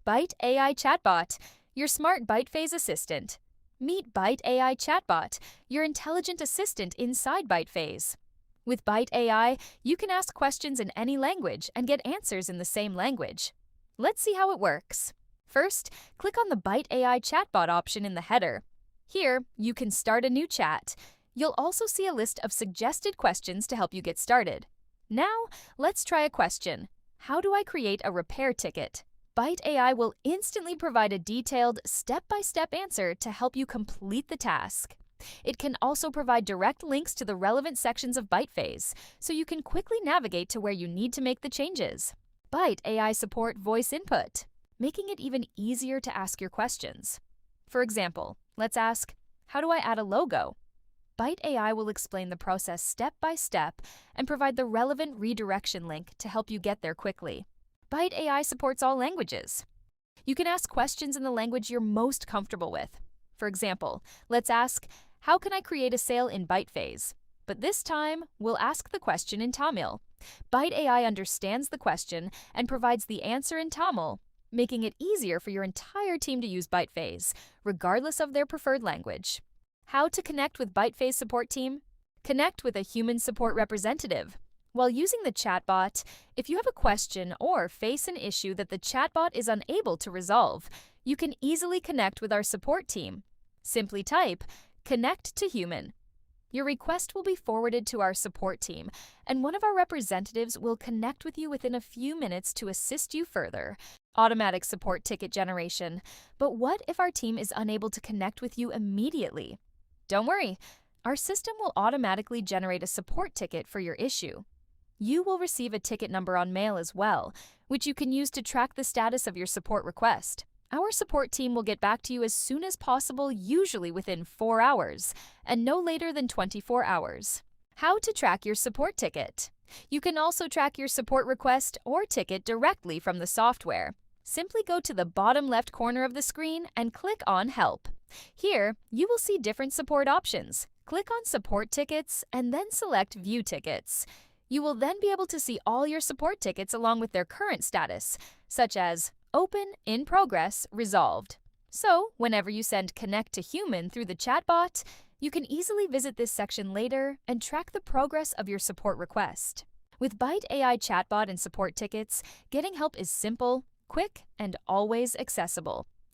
Byte AI Chatbot, your smart BytePhase assistant. Meet Byte AI Chatbot, your intelligent assistant inside BytePhase. With Byte AI, you can ask questions in any language and get answers in the same language. Let's see how it works. First, click on the Byte AI Chatbot option in the header. Here, you can start a new chat. You'll also see a list of suggested questions to help you get started. Now, let's try a question. How do I create a repair ticket? Byte AI will instantly provide a detailed, step-by-step answer to help you complete the task. It can also provide direct links to the relevant sections of BytePhase, so you can quickly navigate to where you need to make the changes. Byte AI support voice input, making it even easier to ask your questions. For example, let's ask, how do I add a logo? Byte AI will explain the process step by step and provide the relevant redirection link to help you get there quickly. Byte AI supports all languages. You can ask questions in the language you're most comfortable with. For example, let's ask, how can I create a sale in BytePhase? But this time, we'll ask the question in Tamil. Byte AI understands the question and provides the answer in Tamil, making it easier for your entire team to use BytePhase, regardless of their preferred language. How to connect with BytePhase support team? Connect with a human support representative. While using the chatbot, if you have a question or face an issue that the chatbot is unable to resolve, you can easily connect with our support team. Simply type, "Connect to human." Your request will be forwarded to our support team, and one of our representatives will connect with you within a few minutes to assist you further. Automatic support ticket generation. But what if our team is unable to connect with you immediately? Don't worry, our system will automatically generate a support ticket for your issue. You will receive a ticket number on mail as well, which you can use to track the status of your support request. Our support team will get back to you as soon as possible, usually within 4 hours, and no later than 24 hours. How to track your support ticket? You can also track your support request or ticket directly from the software. Simply go to the bottom left corner of the screen and click on Help. Here, you will see different support options. Click on Support Tickets and then select View Tickets. You will then be able to see all your support tickets along with their current status, such as Open, In Progress, Resolved. So, whenever you send Connect to Human through the chatbot, you can easily visit this section later and track the progress of your support request. With Byte AI Chatbot and support tickets, getting help is simple, quick, and always accessible.